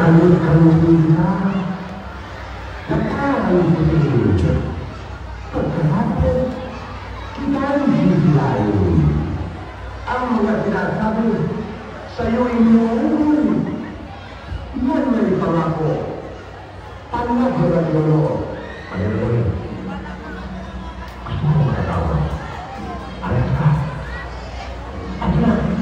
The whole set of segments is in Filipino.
Kalud-kaludin na. Nagkakalutin. Pagkahapon, kita rin hihilayin. Ang mga sinasabi sa'yo inyong yan may pangako. Panaguran mo no. Panaguran. Gusto mo magkatawa? Alas ka. Alas.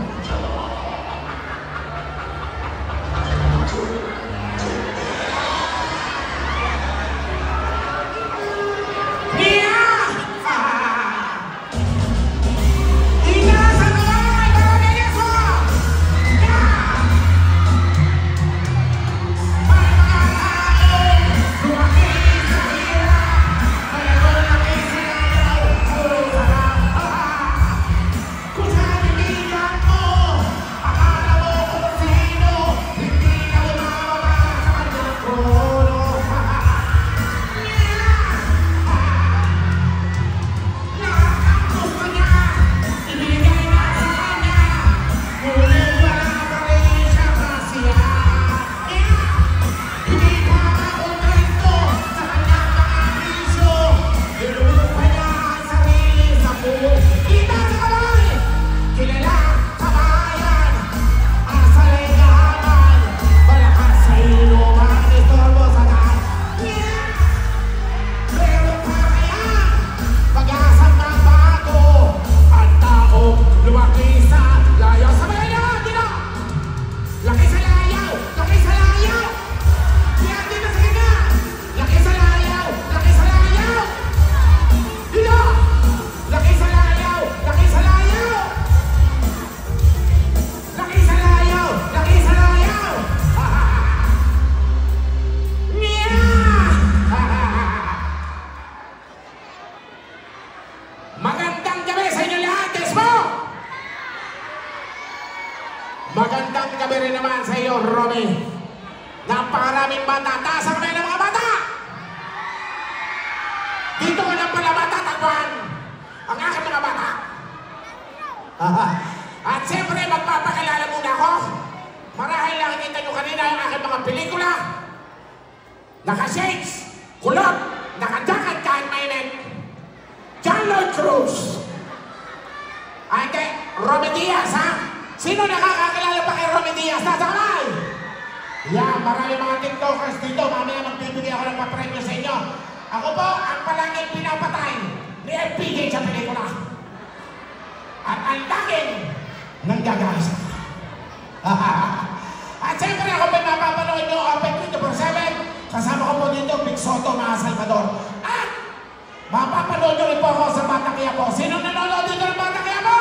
Magandang gabi rin naman sa iyo, Romy. Napakaraming bata. Taas ang kamay ng mga bata! Dito ko lang pala matatagpuan ang aking mga bata. At siyempre, magpapakilala muna ako. Marahil nakikita nyo kanina ang aking mga pelikula. Naka-shades, kulot, naka-jacket kahit mainit. John Lloyd Cruz. Ay, hindi, Romy Diaz, ha? Sino nakakakilala pa kay Romy Diaz? Nasa kamay! Yan, marami mga TikTokers dito. Mamaya magbibigay ako ng papremyo sa inyo. Ako po ang palaging pinapatay ni FPJ sa pelikula. At ang laging nanggagasa. At siyempre ako po mapapanood nyo Open 24/7. Kasama ko po dito, Big Soto, mga Salvador. At mapapanood nyo rin po ako sa Batang Quiapo. Sino nanonood dito ng Batang Quiapo?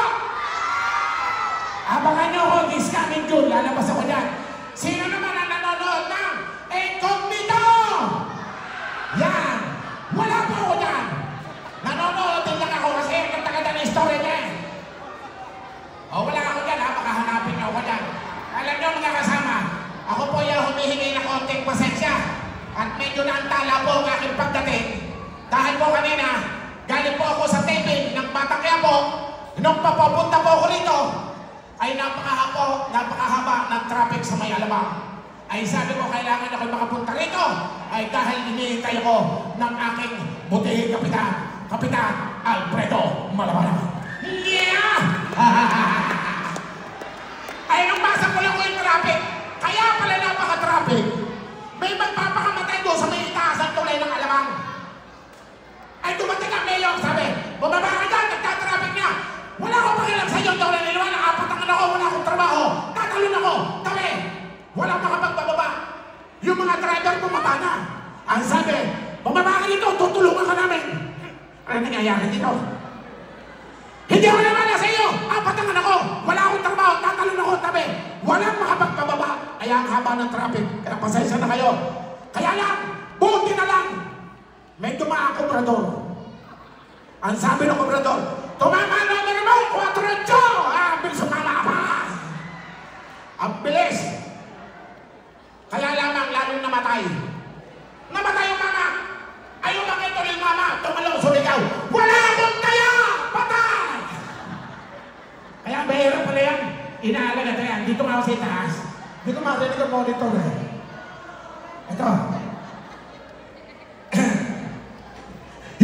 Abangan nyo ako this coming June. Lalabas ako dyan. Sino naman ang nanonood ng Incognito? Yan. Wala po ako dyan. Nanonood din lang ako kasi ang ganda ng story niya. O wala ako dyan ha. Makahanapin nyo ako dyan. Alam nyo mga kasama, ako po yung humihingi ng konting pasensya. At medyo naantala po ang aking pagdating. Dahil po kanina, galing po ako sa taping ng Batang Quiapo. Nung papapunta po ako rito, ay napakahaba ng traffic sa may Alabang. Ay sabi ko, kailangan ako makapunta rito. Ay dahil hinihintay ako ng aking butihing Kapitan Alfredo Malabanan. Yeah! Ay nung basa ko lang ko yung traffic, kaya pala napaka-traffic. May magpapakamatay doon sa may itaas ang tulay ng Alabang. Ay dumating ang mayor, sabi, bumaba ka dyan, nagtatraffic niya. Wala akong pakialam sa iyo, daw na niliwan, apat ang ako, wala akong trabaho. Tatalon ako, tabi. Walang makapagbababa. Yung mga driver bumaba na. Ang sabi, bumaba ka dito, tutulungan ka namin. Ano nangyayari dito? Hindi ako naman sa iyo, apat ang ako, wala akong trabaho, tatalon ako, tabi. Walang makapagbababa. Kaya ang haba ng traffic, kaya pasensya na kayo. Kaya lang, buti na lang. May dumaan kobrador. Ang sabi ng kobrador, tumama numero mo, 4-8! Ang bilis sumama pa! Ang bilis! Kaya lamang lalong namatay. Namatay yung mama! Ayaw lang ito ng mama, tumalong suligaw. Wala akong kaya! Patay! Kaya mahirap pala yan. Inaalaga na yan. Dito nga ako sa itaas. Dito marinig ang monitor eh. Ito.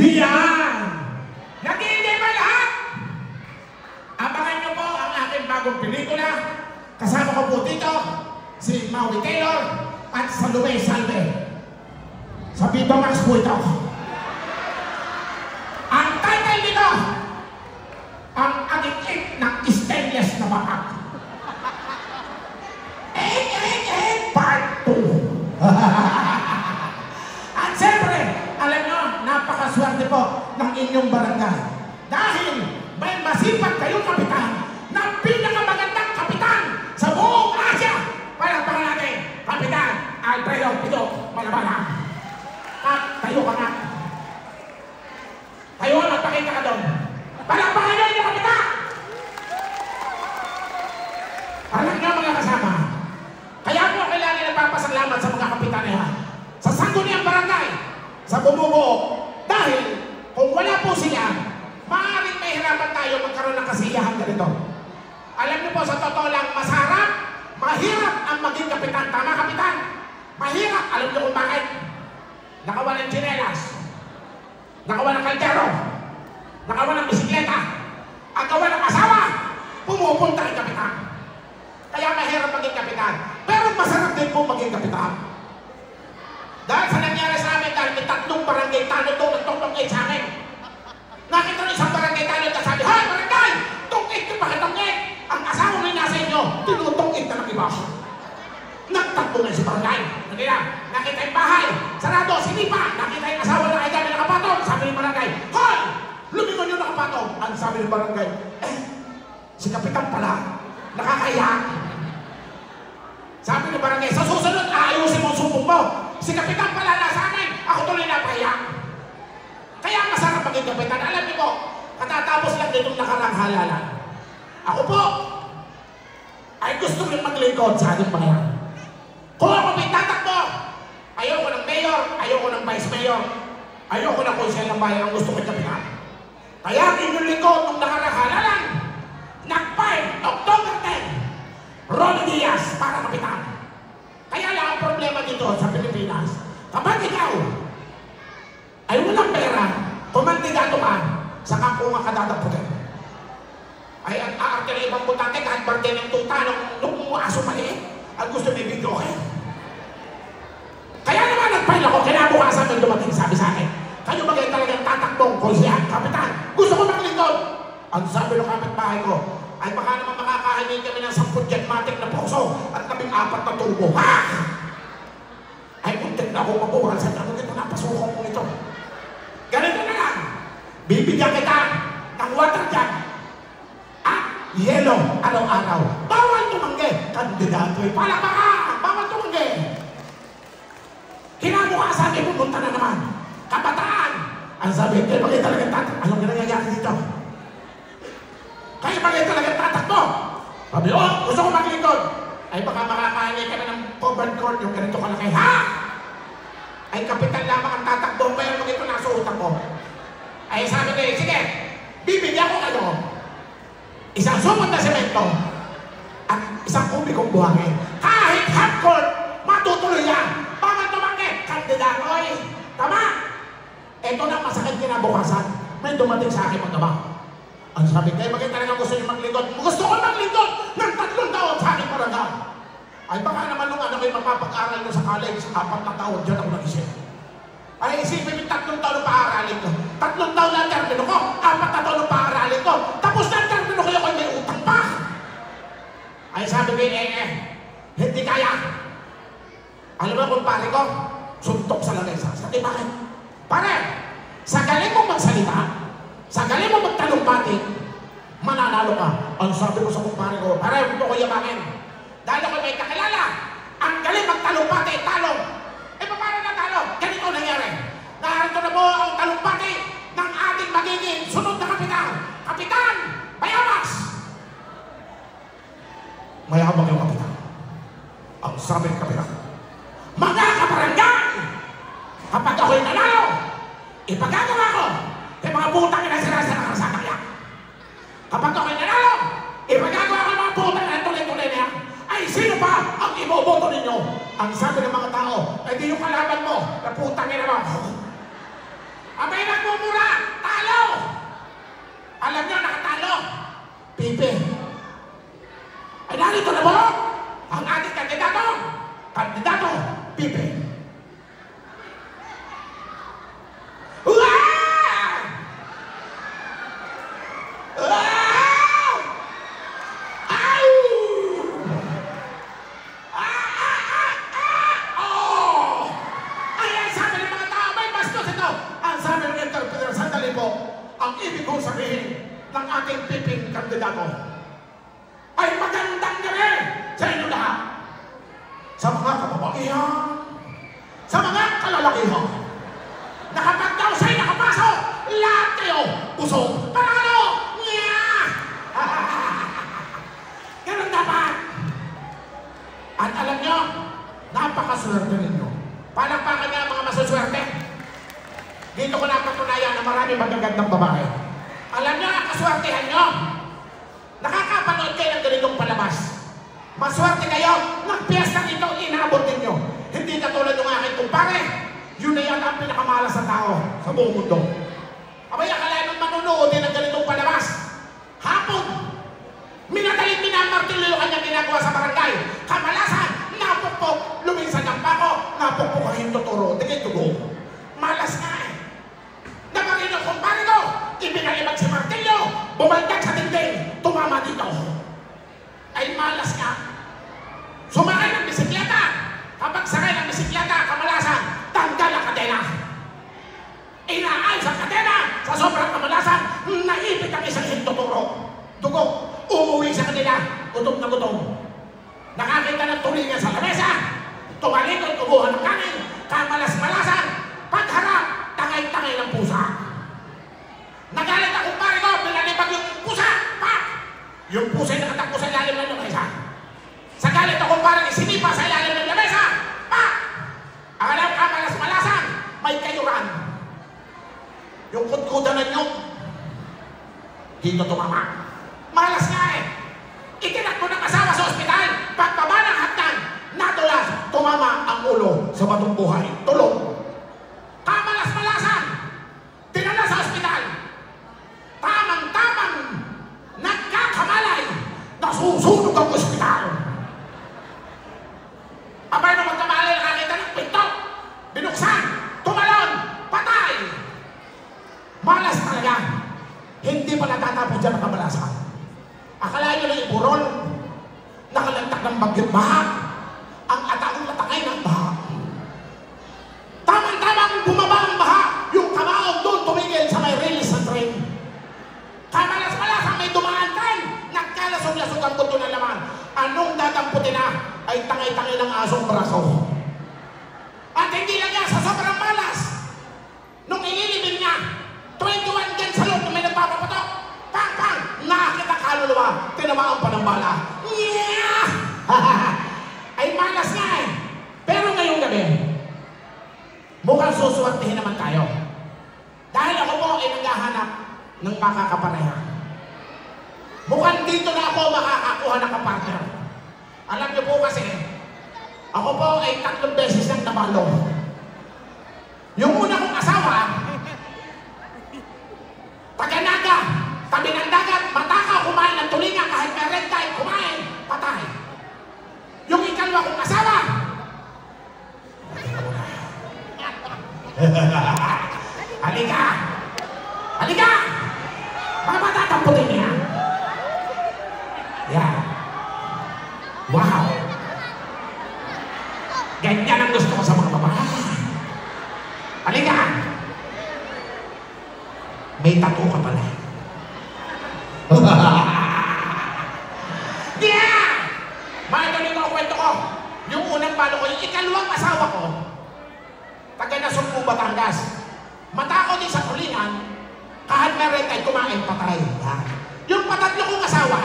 Yan! Nag-iinday ba lahat? Abangan niyo po ang aking bagong pelikula. Kasama ko po dito, si Maui Taylor at Salome Salve. Sa Vito Max po ito. Ang title nito, ang agit-it ng stainless na bakat. Part 2. At siyempre, alam nyo, napakaswerte po ng inyong barangay. Dahil may masipag kayong kapitan na pinakamagandang kapitan sa buong Asia. Palakpakan natin, Kapitan Alfredo Pito Malabana. At tayo ka nga. Tayo ka, magpakita ka doon. Palakpakan nyo yung kapitan! Alam nyo mga kasama, kaya po kailangan nagpapasalamat sa mga kapitan niya, sa sangguniang barangay, sa bumubuo. Dahil kung wala po sila, maaaring mahirapan tayo magkaroon ng kasiyahan ganito. Alam niyo po, sa totoo lang, masarap, mahirap ang maging kapitan. Tama, kapitan? Mahirap. Alam niyo kung bakit? Nakawa ng tsinelas, nakawa ng kaldero, nakawa ng bisikleta, ang gawa ng asawa, pumupunta ang kapitan. Kaya mahirap maging kapitan. Pero masarap din po maging kapitan. Dahil sa nangyari sa amin, dahil may 3 barangay tanod doon, nagtong-tong-8 sa amin. Nakita ng isang barangay tanod na sabi, "Hoy, barangay! Tong-8 ka bakit tong-8? Ang asawa may nasa inyo, tinutong-8 na ng iba." Nagtatlo na si barangay. Nakita yung bahay, sarado, sinipa. Nakita yung asawa na ay dami nakapatong. Sabi ng barangay, "Hoy! Lumingon yung nakapatong." Ang sabi ng barangay, si kapitan pala, nakakaya. Sabi ng barangay, sa susunod, aayusin mo ang sumpong mo. Si kapitan pala nasa amin, ako tuloy napahiya. Kaya masarap maging kapitan. Alam niyo po, katatapos lang ditong nakarang halalan. Ako po, ay gusto rin maglingkod sa ating bayan. Kung ako may tatakbo, ayoko ng mayor, ayoko ng vice mayor, ayoko ng konsel ng bayan, ang gusto ko kapitan. Kaya ang inyong lingkod nung nakarang halalan, nag-5 October 10, Ronnie Diaz para kapitan. Kaya lang ang problema dito sa Pilipinas, kapag ikaw ay walang pera, kumandidato ka, saka kung ka dadaputin. Ay ang aarte na ibang butante, kahit barte ng tuta nung aso maliit, ang gusto may video kayo. Kaya naman nag-file ako, kinabukasan nung dumating, sabi sa akin, kayo ba kayo talagang tatakbong konsyal, kapitan? Gusto ko maglingkod. Ang sabi ng kapitbahay ko, ay baka naman makakahanin kami ng 10 jetmatic na puso at 14 na tubo. Ha! Ay, kuntik na ako mabuhan sa tanong ito, napasukan ko ito. Ganito na lang, bibigyan kita ng water jug at yelo araw-araw. Bawal tumanggi, kandidato ay palakpakan, bawal tumanggi. Kinabukasan ay pumunta na naman, kabataan. Ang sabi, kayo bagay talaga tatak. Anong nangyayari dito? Kayo bagay talaga tatakbo. Sabi, gusto ko maglingkod. Ay baka makakain kami ng covered corn, yung ganito kalaki. Ha? Ay kapitan lamang ang tatakbo, pero mag ito nasa utak ko. Ay sabi ko, sige, bibigyan ko kayo isang sumot na semento at isang kubikong buhangin. Kahit half court, matutuloy yan. Bawal tumanggi, kandidato ay. Tama? Ito na masakit kinabukasan. May dumating sa akin mag-ama. Ang sabi, kayo bagay talaga gusto niyo maglingkod. Gusto ko maglingkod ng 3 taon sa aking barangay. Ay baka naman nung ano kayo mapapag-aral nyo sa college, 4 na taon, dyan ako nag-isip. Ay isipin yung 3 taon na pa-aralin ko. 3 taon na termino ko, 4 na taon na pa-aralin ko. Tapos na termino ko yung may utang pa. Ay sabi ko, hindi kaya. Alam mo kung pare ko, suntok sa lamesa. Sabi, bakit? Pare, sa galing mong magsalita, sa galing mo magtalumpati, mananalo ka. Ang sabi ko sa kumpare ko, pare, huwag ko yabakin. Dahil ako may kakilala, ang galing magtalumpati, talong. Paano na talo? Ganito nangyari. Narito na po ang talumpati ng ating magiging sunod na kapitan. Kapitan Bayamax! Mayabang yung kapitan. Ang sabi ng kapitan, mga kabarangay, kapag ako'y nanalo, ipagagawa ko kay mga putang na sinasa na kasakaya. Kapag ako'y nanalo, ipagagawa ko mga putang na tuloy-tuloy na yan. Ay, sino pa ang iboboto ninyo? Ang sabi ng mga tao, di yung kalaban mo, naputang ina mo. Abay nagmumura, talo! Alam niyo, nakatalo. Pipe. Ay narito na mo, ang ating kandidato. Kandidato, Pipe. Ang ibig kong sabihin ng ating piping kandidato ay magandang gabi sa inyo lahat. Sa mga kababaihan, sa mga kalalakihan, na kapag daw siya'y nakapasok, lahat kayo busog. Panalo! Nya! Ganun dapat. At alam nyo, napakaswerte ninyo. Palakpakan niya mga masuswerte. Dito ko napatunayan na marami magagandang babae. Alam niyo, ang kaswertehan niyo. Nakakapanood kayo ng ganitong palabas. Maswerte kayo, nagpiyesta dito, inabot ninyo. Hindi katulad ng aking kumpare. Yun na yan ang pinakamalas sa tao sa buong mundo. Abay, akala nung manunood din ng ganitong palabas. Hapon, minadaling minamartilyo yung kanyang ginagawa sa barangay. Kamalasan, napukpok, luminsan ng pako, napukpok ang hintuturo, tigay tugo. Malas nga eh. Napagin ang kumpare ko, ibinalibag si martilyo, bumagdag sa dingding, tumama dito. Ay malas nga. Sumakay ng bisikleta. Kapag sakay ng bisikleta, kamalasan, tanggal ang kadena. Inaayos ang kadena, sa sobrang kamalasan, naipit ang isang hintuturo. Dugo, umuwi sa kanila, gutom na gutom. Nakakita ng tulingan sa lamesa, tumalikod, kubuhan ng kanin, kamalas-malasan, pagharap, tangay-tangay ng pusa. Nagalit ang kumpare ko, pinalibag yung pusa, pak! Yung pusa ay nakatakbo sa ilalim ng lamesa. Sa galit ang kumpare, sinipa sa ilalim ng lamesa, pak! Ang alam ka, malas-malasan, may kayuran. Yung kutkudan ng nyug, dito tumama. Malas nga eh. Itinakbo ng asawa sa ospital, pagbaba ng hagdan, nadulas, tumama ang ulo sa batong buhay. Tulog. Kamalas-malasan, dinala sa ospital. Tamang-tamang, nagkakamalay, nasusunog ang ospital. Abay nung magkamalay, nakakita ng pinto, binuksan, tumalon, patay. Malas talaga. Hindi pa natatapos dyan ang kamalasan. Akala nyo na iburol, nakalagtak ng bagyong baha, ang ataong natangay ng baha. Tamang-tamang bumaba ang baha, yung kamaong doon tumigil sa may release ng train. Kamalas-malasang may dumaan train, nagkalasog-lasog ang buto ng laman. Anong dadamputin na ay tangay-tangay ng asong braso. At hindi lang niya sa sobrang malas. Nung ililibin niya, 21 dyan sa loob na may nagpapapatok. Pang-pang! Nakakita kaluluwa. Tinamaan pa ng bala. Yeah! Ay malas nga eh. Pero ngayong gabi, mukhang susuwartihin naman tayo. Dahil ako po ay naghahanap ng makakapareha. Mukhang dito na ako makakakuha ng kapartner. Alam niyo po kasi, ako po ay 3 beses nang nabalo. Yung una kong asawa, taga-naga, tabi ng dagat, matakaw, kumain ng tulinga, kahit may red tide, kumain, patay. Yung ikalawa kong asawa, halika! Halika! Baka matatamputin niya. Yan. Wow! Ganyan ang gusto ko sa mga babae. Halika! May tattoo ka pala. Yeah! Maituloy ko ang kwento ko. Yung unang balo ko, yung ikalawang asawa ko, taga Nasugbu, Batangas. Matako din sa tulingan, kahit may red tide, kumain, patay. Yan. Yung patatlo kong asawa,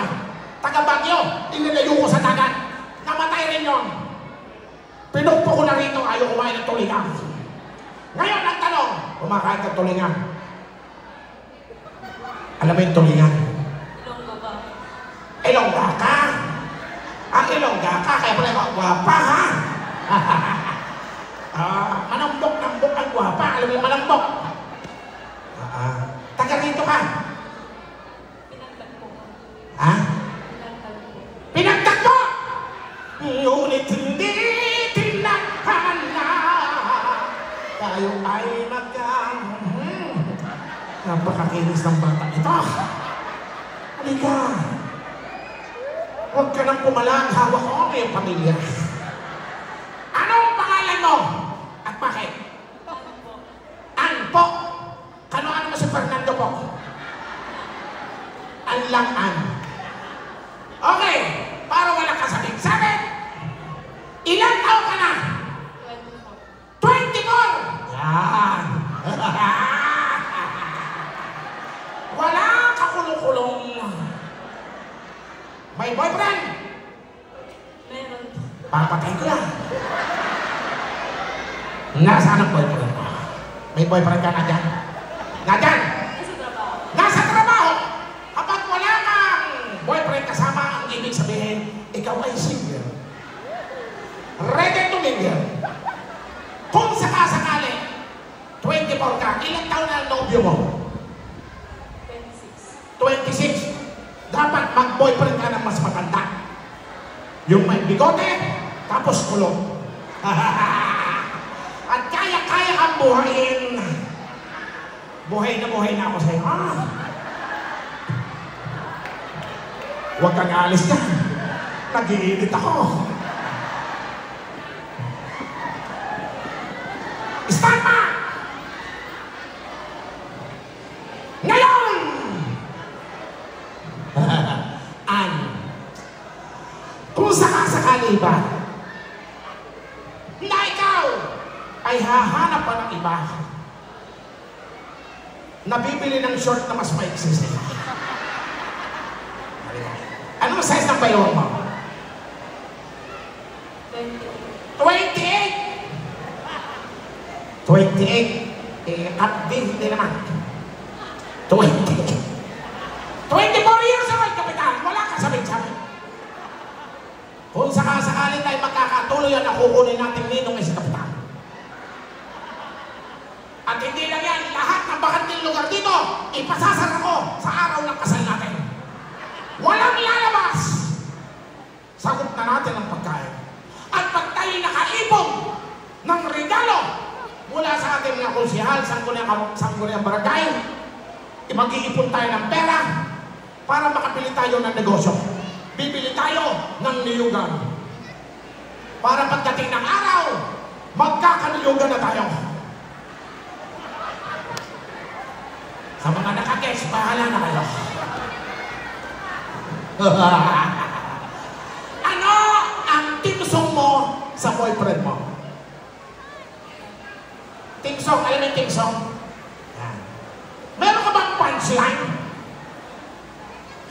taga Baguio, inilayo ko sa dagat. Namatay rin yun. Pinukpo ko na rito, ayaw kumain ng tulingan. Ngayon ang tanong, kumakain ng tulingan. Alam mo yung tulingan? Ilongga ba? Ilongga ka? Ang Ilongga ka, kaya pala gwapa ha? Ayaw mo malambok. Taga rito ka. Ha? Pinagtagpo! Ngunit hindi tinakhan na tayo ay napakakinis ng bata ito. Halika. Huwag ka nang pumalang, hawak ko ang iyong pamilya. Anong pangalan mo? At bakit? Anpo. Kano-ano mo si Fernando po? Anlang-an. Okay, para wala ka sabing. Sabi, ilang taon ka na? 24! Yan! Wala ka kulong-kulong. May boyfriend? Meron. Papatay ko lang. Nasaan ang boyfriend mo? May boyfriend ka na dyan? Na dyan? Nasa trabaho. Nasa trabaho! Kapag wala kang boyfriend kasama, ang ibig sabihin, ikaw ay single. Ready to mingle. Kung sakasakali, 24 ka, ilang taon na ang nobyo mo? 26. Dapat mag-boyfriend ka ng mas matanda. Yung may bigote, tapos kulong. At kaya-kaya kang buhayin. Buhay na ako sa'yo. Huwag kang alis na. Nag-iinit ako. Stand pa! Ngayon! Kung sakasakali ba na ikaw ay hahanap pa ng iba, nabibili ng short na mas maiksi sa'yo. Anong size ng bayaw mo? 28? 28? At hindi naman. 24 years old, kapitan. Wala ka sabi-sabi. Kung sakasakali tayo magkakatuloy yan, nakukunin natin ninong ay si kapitan. At hindi lang yan, lahat ng bakanting lugar dito, ipasasara ko sa araw ng kasal natin. Walang lalabas. Sagot na natin ang pagkain. At pag tayo nakaipon ng regalo mula sa ating mga konsihal, sangguniang barangay, mag-iipon tayo ng pera para makapili tayo ng negosyo. Bibili tayo ng niyugan. Para pagdating ng araw, magkakaniyugan na tayo. Sa mga nakakes, bahala na kayo. Ano ang timsong mo sa boyfriend mo? Timsong, alam mo yung timsong? Meron ka bang punchline?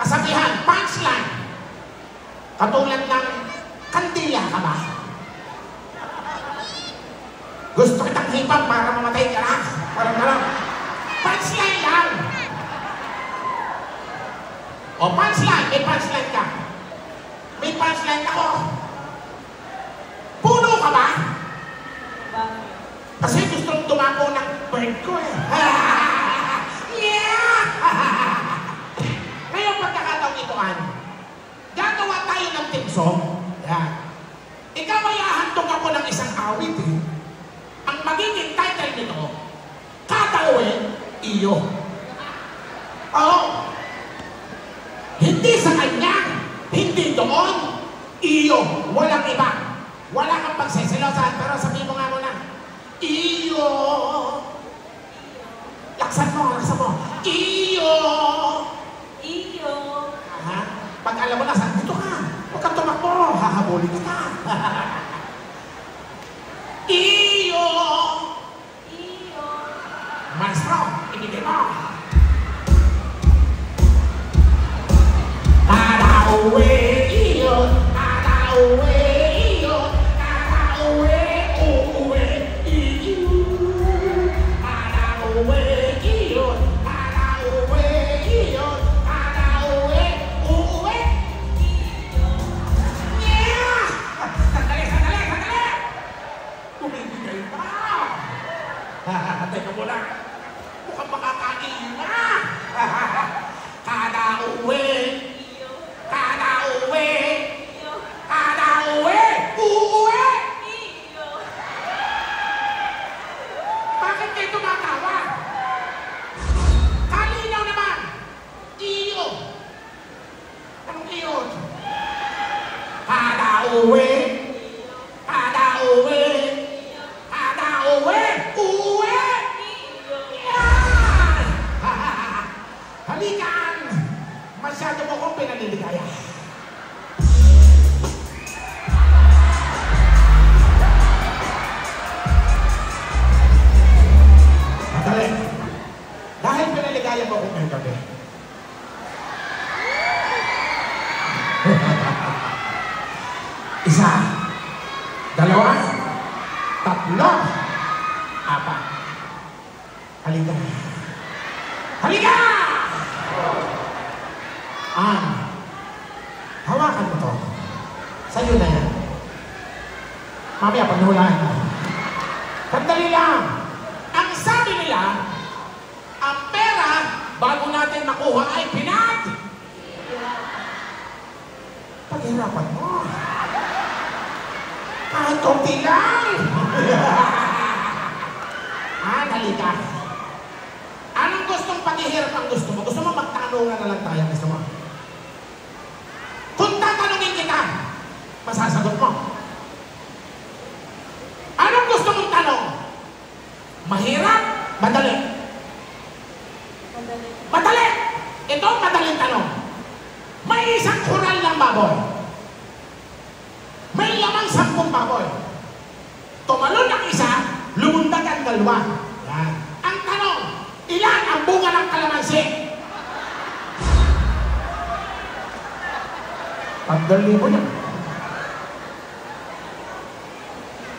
Kasabihan, punchline. Katulad ng kandila ka ba? Gusto kitang hipang para mamatay ka na. Parang gano'n. Punchline lang. O punchline, may punchline ka. May punchline ako. Puno ka ba? Kasi gusto kong tumapo ng bird ko eh. Ngayon pagkakataong itoan, gagawa tayo ng timsong. Yan. Ikaw ay ahantong ako ng isang awit eh. Ang magiging title nito, Katawin, Iyo. Oo. Hindi sa kanya, hindi doon, iyo. Walang iba. Wala kang pagsisilosan, pero sabihin mo nga muna, iyo. Laksan mo. Iyo. Iyo. Ha? Pag alam mo na, saan dito ka? Huwag kang tumakbo, hahabulin kita. Iyo. Iyo. Maestro, ibigay mo. Katauwi, iyo. Katauwi, iyo. Katauwi, uuwi, iyo. Katauwi, iyo. Katauwi, iyo. Katauwi, uuwi, iyo. Yeah! Sandali! Bumibigay pa! Teka Dalawa. Tatlo. Apat. Halika. Halika! Hawakan mo to. Sa'yo na yan. Mamaya, paghulaan ka. Sandali lang. Ang sabi nila, ang pera, bago natin makuha ay paghirapan mo. Kahit konti lang. Halika. Anong gustong paghihirap ang gusto mo? Gusto mo magtanungan na lang tayo? Gusto mo? Kung tatanungin kita, masasagot mo. Anong gusto mong tanong? Mahirap? Madali? Madali. Madali! Ito ang madaling tanong. May isang kural ng baboy. May lamang 10 baboy. Tumalon ang isa, lumundag ang dalawa. Yan. Ang tanong, ilan ang bunga ng kalamansi? 1,000 yan.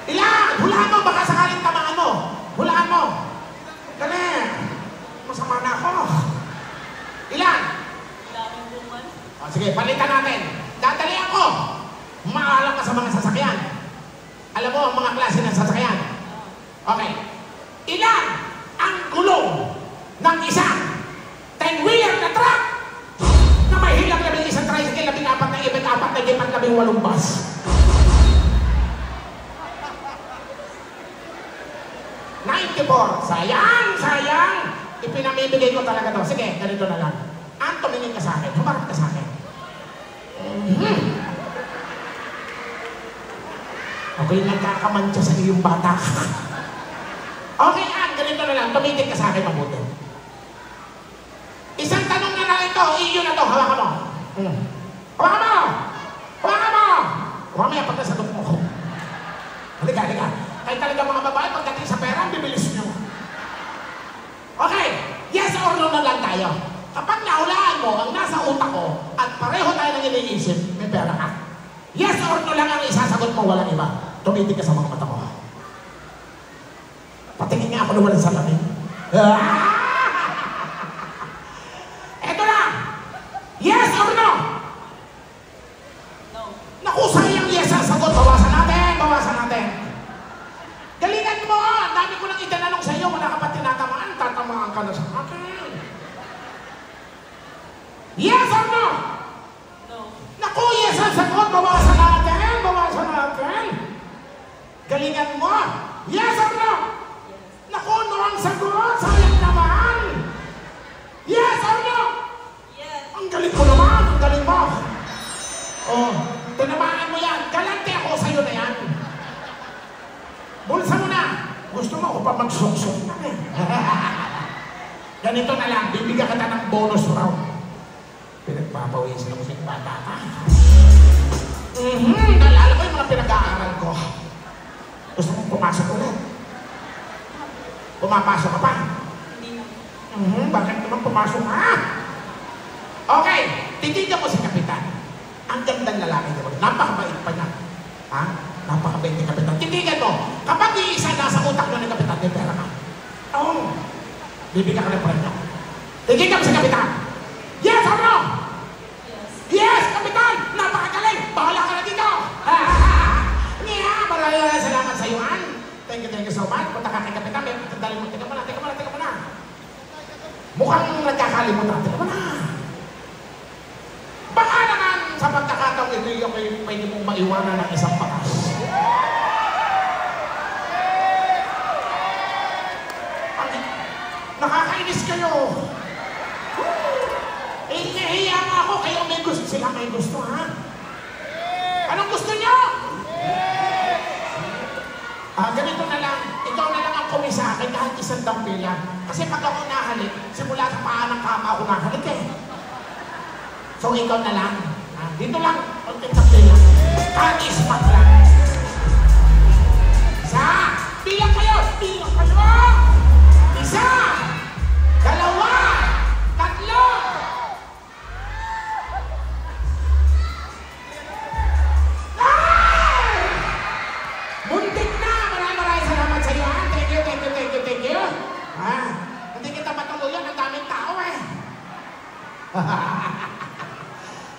Ilan? Hulaan mo, baka sakaling tamaan mo. Hulaan mo. Dali. Masama na ako. Ilan? Daming bunga. O, sige, palitan natin. Dadali ako. Maalam ka sa mga sasakyan. Alam mo ang mga klase ng sasakyan. Okay. Ilan ang gulong ng isang 10-wheeler na truck na may hilang 11 tricycle, 14 na ibig, 4 na gipat, 18 bus? Sayang! Ipinamibigay ko talaga to. Sige, ganito na lang. Tumingin ka sa akin. Humarap ka sa akin. Okay, nagkakamantsa sa iyong bata. Okay, ganito na lang. Tumingin ka sa akin mabuti. Isang tanong na lang ito. Iyo na to. Hawakan mo. Hawakan mo! Hawakan mo! Mamaya pag nasagot mo ko. Halika. Kahit talaga mga babae, pagdating sa pera, bibilis nyo. Okay, yes or no na lang tayo. Kapag nahulaan mo ang nasa utak ko at pareho tayo nang iniisip, may pera ka. Yes or no lang ang isasagot mo, walang iba. Tumitig ka sa mga mata ko. Patingin nga ako na walang salamin. Eto lang! Yes or no? No. Naku, sayang yes ang sagot. Bawasan natin. Galingan mo! Ang dami ko nang itananong sa iyo. Wala ka pa tinatamaan. Tatamaan ka na sa akin. Yes or no? No. Naku, yes ang sagot. Bawasan natin. Galingan mo. Yes or no? Yes. Naku, no ang sagot. Sayang naman. Yes or no? Yes. Ang galing mo naman. Ang galing mo. Oh, tinamaan mo yan. Galante ako sa'yo na yan. Bulsa mo na. Gusto mo ako pa magsuksok na eh. Ganito na lang. Bibigyan kita ng bonus round. Pinagpapawisin mo siyang bata ka. Nalala ko yung mga pinag-aaral ko. Gusto mong pumasok ulit? Pumapasok ka pa? Hindi na. Bakit naman pumasok ka? Okay, titignan mo si Kapitan. Ang gandang lalaki niya. Napakabait pa niya. Ha? Napakabait ni Kapitan. Titignan mo, kapag iisa nasa utak mo ni Kapitan, may pera ka. Oo. Bibigyan ka ng premyo. Titignan mo si Kapitan. Yes or no? Yes. Yes, Kapitan! Napakagaling! Bahala ka na dito! Maraming salamat sa iyo, Ann. Thank you so much. Punta ka kay Kapitan. Tandali mo. Teka mo na. Mukhang nagkakalimutan. Teka mo na. Baka naman sa pagkakataong ito yung pwede mong maiwanan ng isang patas. Nakakainis kayo. Hiya nga ako. Kayo may gusto. Sila may gusto, ha? Anong gusto niyo? Ganito na lang. Ikaw na lang ang kumi sa akin kahit 100 pila. Kasi pag ako nahalik, simula sa paa ng kama ako nahalik eh. So ikaw na lang. Dito lang. Pagkita lang. Kahit ispat lang. Isa. Bilang kayo. Isa. Dalawa. Tatlo.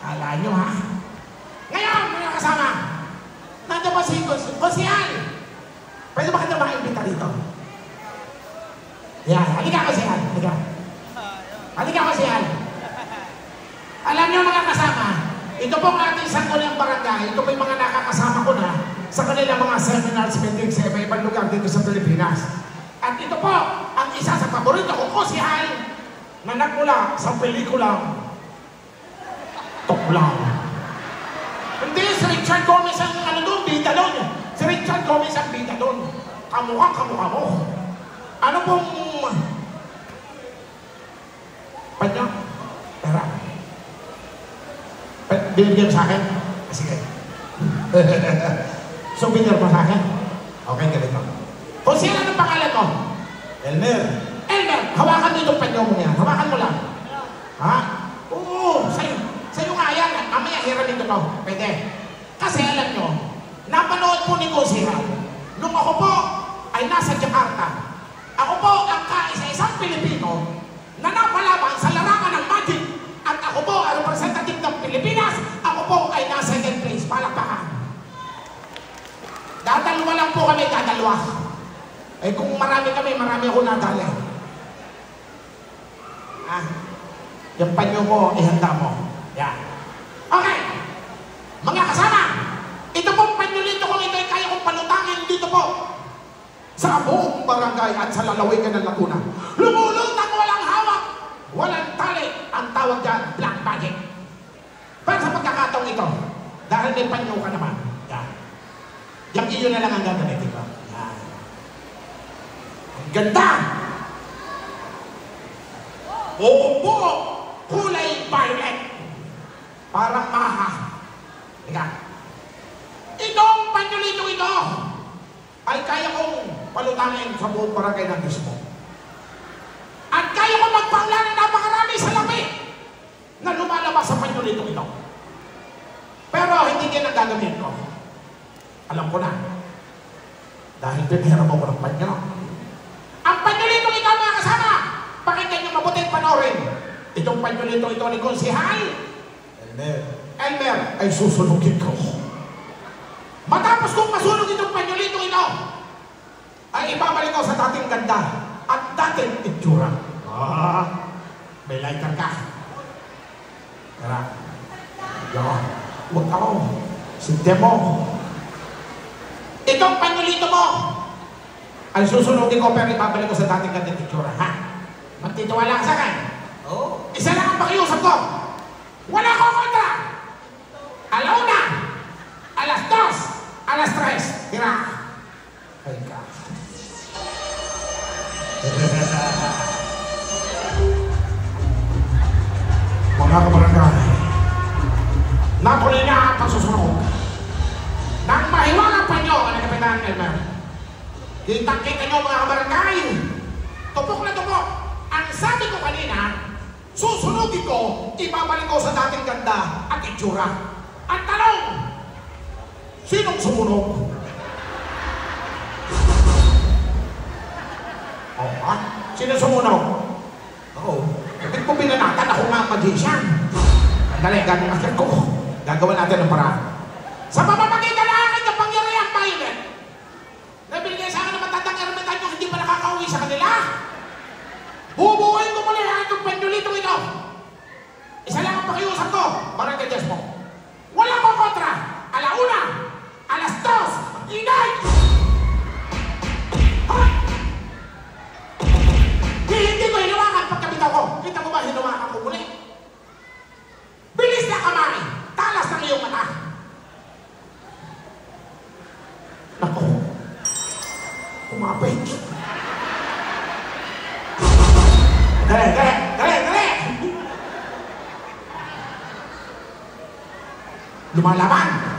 Kala nyo ha? Ngayon, mga kasama, nandiyan ba si Konsihal? Pwede ba kita maimbita dito? Yan, halika Konsihal, halika. Halika Konsihal. Alam nyo mga kasama, ito po ang ating sangguniang barangay, ito po yung mga nakakasama ko na sa kanilang mga seminars, meetings sa iba-ibang lugar dito sa Pilipinas. At ito po, ang isa sa paborito ko, Konsihal, na nagmula sa pelikulang Tuklaw. Hindi, si Richard Gomez ang ano doon, bida doon. Si Richard Gomez ang bida doon. Kamukha mo. Ano pong... Panyo? Tara. Binigyan sa akin? Sige. So, binigyan mo sa akin? Okay, ganito. Kung sino anong pangalan mo? Elmer. Elmer, hawakan mo itong panyo mo niya. Hawakan mo lang. Ha? Oo, sa'yo. Sa'yo nga yan. Mamaya, hiramin ko to. Pwede. Kasi alam nyo, napanood po ni Konsihal, nung ako po ay nasa Jakarta, ako po ang kaisa-isang Pilipino na napalaban sa larangan ng magic. At ako po ang representative ng Pilipinas. Ako po ay nasa second place. Palakpakan. Dadalwa lang po kami, dadalwa. Eh kung marami kami, marami ako nadali. Yung panyo mo, ihanda mo. Yan. Okay. Mga kasama, ito pong panyulito kung ito ay kaya kong palutangin dito po sa buong barangay at sa lalawigan ng Laguna. Lumulutang walang hawak, walang tali. Ang tawag dyan, black magic. Pero sa pagkakataong ito, dahil may panyo ka naman, yan. Yung iyo na lang ang gagamitin ko. Yan. Ang ganda! Opo! Kulay violet. Parang maha. Ika. Itong panyulito ito ay kaya kong palutangin sa buong barangay ng Diyos mo. At kaya kong magpangla ng napakarami sa labi na lumalabas sa panyulito ito. Pero hindi din ang gagawin ko. Alam ko na. Dahil pinahirap ako ng panyo. Ang panyulito ito mga kasama, pakinggan nyo mabuti at panoorin. Itong panyulito ito ni Konsihal Elmer ay susunugin ko. Matapos kong masunog itong panyulito ito, ay ibabalik ko sa dating ganda at dating itsura. May lighter ka. Tara. Yan. Huwag ako. Sinte mo. Itong panyulito mo ay susunugin ko pero ibabalik ko sa dating ganda at itsura. Ha? Magtitiwala ka sa akin? Oo. Isa lang ang pakiusap ko. Wala ko kontra. Alauna, alas 2, alas 3. Tira. Ay ka. Mga kabarangay, natuloy na ang pagsusunog. Nang mahiwagang pa nyo, ano Kapitan Elmer? Kitang-kita nyo mga kabarangay. Tupok na tupok. Ang sabi ko kanina, susunugin ko, ibabalik ko sa dating ganda at itsura. Ang tanong, sinong sumunog? Ha? Sino sumunog? Oo. Bakit ko binanatan ako nga magician? Andali, gano'ng master ko. Gagawa natin ng paraan. Sa pamamagitan na akin ng pangyarihan violet, nabigay sa akin ng matandang ermitan yung hindi pa nakakauwi sa kanila. Bubuuin ko muli ang itong panyulito ito. Isa lang ang pakiusap ko, Barangay Diyos mo. Wala ko kontra. Alauna, alas 2, ingay! Ha? Hindi ko hinawakan pagkabitaw ko. Kita mo ba hinawakan ko muli? Bilis na kamay. Talas ng iyong mata. Nako. Kumapit. Dali! Lumalaban!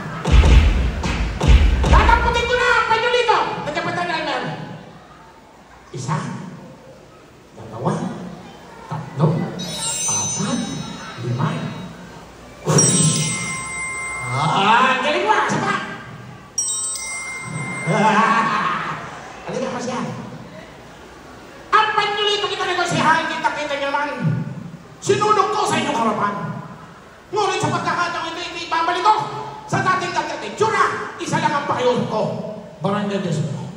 Tatamputin ko na ang panyulito ng Kapitan Elmer. 1, 2, 3, 4, 5. Galing mo! Sapa! Halika ko siya. Ang panyulito kita ni Konsihal, kita nyo naman. Sinulog ko sa inyong harapan. Ngunit sa pagkakataong ito, hindi babalik ko sa dating tsura. Isa lang ang pakiusap ko. Barangay Desmo.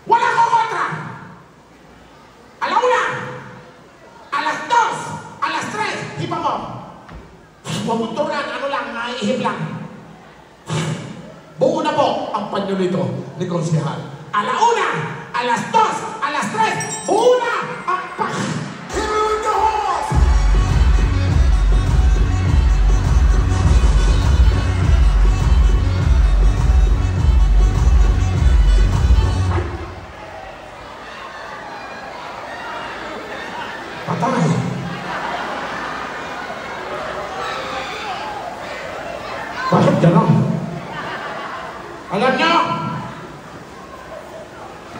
Wala ko kontra. Alauna, alas 2, alas 3, hipa mo. Huwag mong turunan, ano lang, ihip lang. Buo na po ang panyo nito ni Konsehal. Alauna, alas 2, alas 3, buo na ang patay. Bakit gano'n? Alam nyo,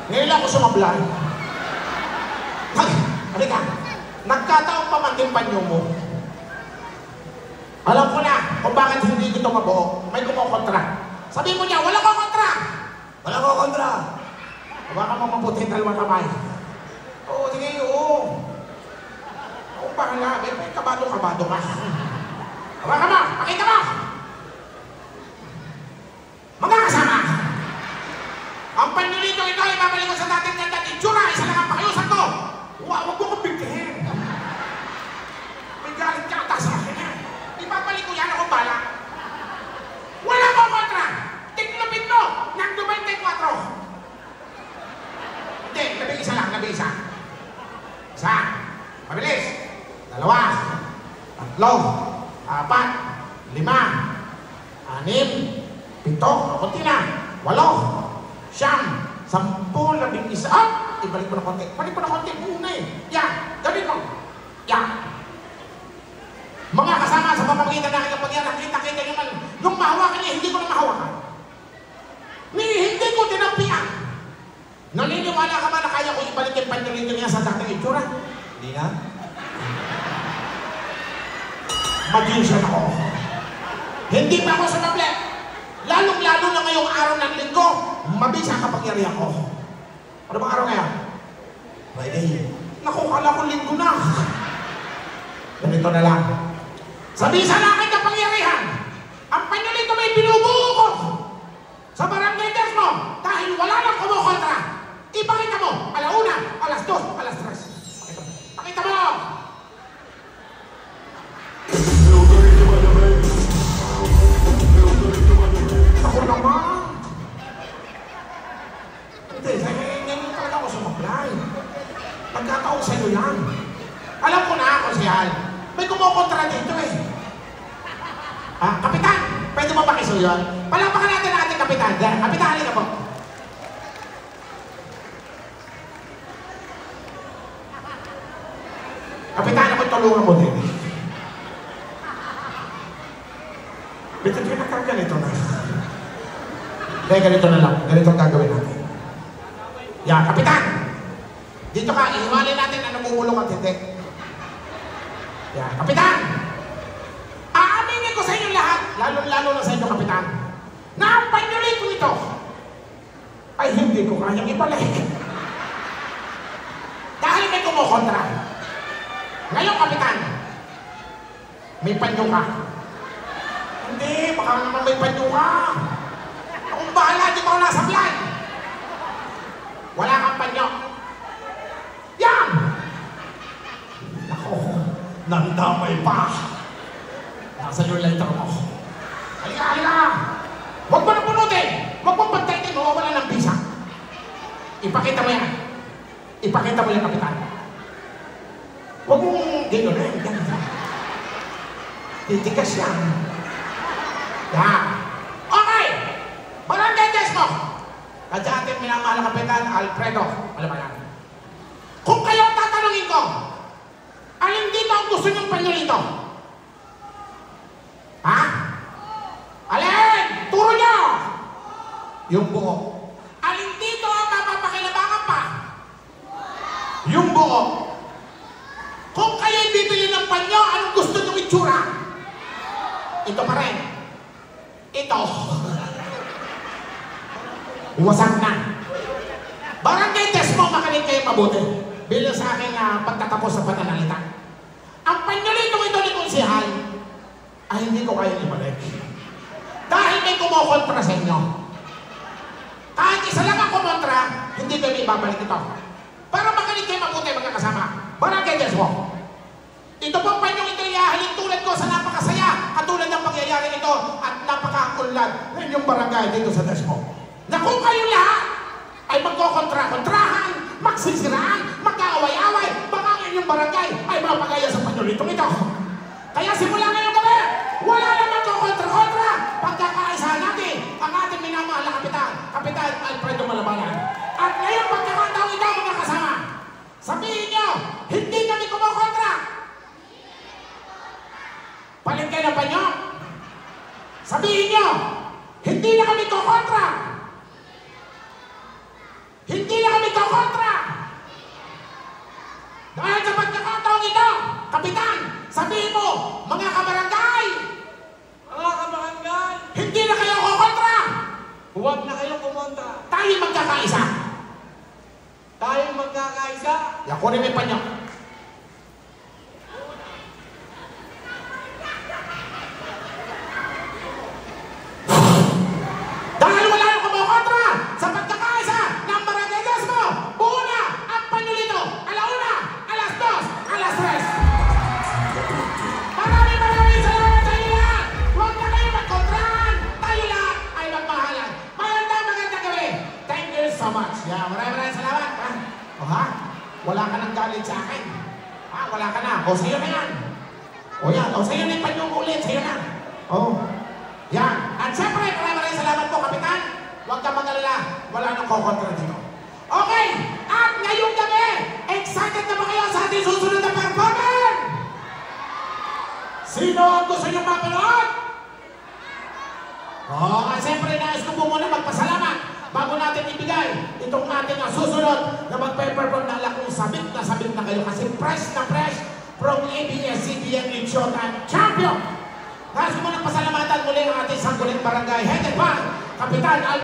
ngayon ako sumablay. Halika, nagkataong pamangkin nyo mo. Alam ko na kung bakit hindi ko ito mabuo. May kumukontra. Sabihin mo niya, wala ko kontra! Wala ko kontra! Baka mo mabuti dalawang kamay. Oo, sige, oo. Kung baka nga, may kabado-kabado ka. Baka mo, pakita mo! Mga kasama! Ang panlilito ito ay babalik ko sa dating ganda at itsura. Isa lang ang pakiusan ko. Huwag mo kong bigtihin. May galit ka ata sa akin. Ibabalik ko yan akong bala. Wala mo kontra. Tiklopin mo ng 24. Hindi, labing isa lang, labing isa. Isa. Mabilis. 2, 3, 4, 5, 6, 7, konti na. 8, 9, 10, 11. Ibalik mo na konti. Balik mo na konti. Una eh. Yan. Gawin mo. Yan. Mga kasama sa pamamagitan na aking kapangyarihan, nakita-kita nyo man. Nung mahawakan niya, hindi ko na mahawakan. Hindi ko tinampian. Naniniwala ka ba na kaya ko ibalik yung panyo niya sa dating itsura? Hindi na. Mag-iusan ako. Hindi pa ako sumable. Lalong-lalo na ngayong araw ng linggo, mabisa kapangyarihan ko. Ano bang araw ngayon? Friday. Naku, kala ko linggo na. Ganito na lang. Sa bisa na aking kapangyarihan, ang panyo may binubuo ko sa barangay Desmo dahil wala nang kumukontra. Ipakita mo, alauna, alas 2, alas 3. Pakita mo! Ako naman! Hindi, ngayon talaga ako sumablay. Pagkataon sa'yo yan. Alam ko na, Konsehal. May kumukontra dito eh. Ah, Kapitan! Pwede mo ba kiso yun? Palapakan natin ang ating Kapitan. Kapitan, halika po. Kapitan, ako tulungan mo din. Bitin ko na ganito na. Hindi, ganito na lang. Ganito ang gagawin natin. Yan, Kapitan! Dito ka, ihiwalay natin na namumulong at hindi. Yan, Kapitan! Aaminin ko sa inyo lahat, lalo-lalo na sa inyo, Kapitan, na ang panyulit ko ito ay hindi ko kayang ibalik. Dahil may kumukontra. Ngayon, Kapitan, may panyo ka. Hindi, baka naman may panyo ka. Akong bahala, di ba ako nasa fly? Wala kang panyo. Yan! Ako, nandamay pa. Nasa your lighter mo. Halika, halika! Huwag mo na punutin! Huwag mong pagtaitin, mawawala ng bisa. Ipakita mo yan. Ipakita mo yan, Kapitan. Huwag mong gano'n na yan. Titigas yan. Yan. Okay! Barangay Desmo! Kadya ating minamahal na Kapitan Alfredo. Alam mo yan. Kung kayo tatanungin ko, alin dito ang gusto niyong panyolito? Ha? Alin? Turo niyo! Yung buo. Alin dito ang mapapakilabangan pa? Yung buo. Kung kayo'y bibili ng panyo, anong gusto niyong itsura? Ito pa rin. Ito. Iwasak na. Barangay Desmo, makinig kayo mabuti. Bilang sa aking pagtatapos sa pananalita. Ang ay hindi ko kaya ibalik. Dahil may kumukontra sa inyo. Kahit isa lang ang kumontra, hindi ko ibabalik ito. Para magaling kayo mabuti mga kasama. Barangay Des mo. Ito pong panyong ito iyahalin tulad ko sa napakasaya katulad ng pangyayari ito at napakakunlad ng inyong barangay dito sa Des mo. Na kung kayo lahat ay magkokontra-kontrahan, magsisiraan, magkaaway-away, baka ang inyong barangay ay mapagaya sa panyolitong ito. Kaya simula ngayong gabi, wala naman kontra-kontra. Pagkakaisahan natin ang ating minamahal na Kapitan Alfredo Malabanan. At ngayong pagkakataon ito mga kasama, sabihin nyo, hindi kami kumukontra. Palengke na pa nyo. Sabihin nyo, hindi na kami kukontra. Hindi na kami kukontra. Dahil sa pagkakataong ito, Kapitan, sabihin mo, mga kabarangay, hindi na kayo kukontra. Huwag na kayo kumontra. Tayo magkakaisa. Tayo magkakaisa. Yakunin mo yung panyo. Dahil wala yung kumukontra sa pagkakaisa ng Barangay Des mo, buo na ang panyolito. Alauna, alas 2, alas 3. Maraming salamat sa inyo lahat. Huwag na kayo magkontrahan. Tayo lahat ay magmahalan. Magandang gabi. Thank you so much. Yeah, maraming salamat. Ha? O ha? Wala ka nang galit sa akin. Ha? Wala ka na. O sa'yo na yan. O yan. O sa'yo na yung panyong ulit. Sa'yo na. O. Yan. At syempre, maraming salamat po, Kapitan. Huwag ka mag-alala. Wala nang kukontra dito. Okay. At ngayong gabi, excited na ba kayo sa ating susunod na performer? Sino ang gusto niyong mapanood? At syempre, nais ko po muna magpasalamat bago natin ibigay itong ating susunod na magpe-perform na lakong sabit na kayo kasi fresh na fresh from ABS-CBN Lechon Champion. Nais ko muna pasalamatan muli ang ating Sangguniang Barangay headed by Kapitan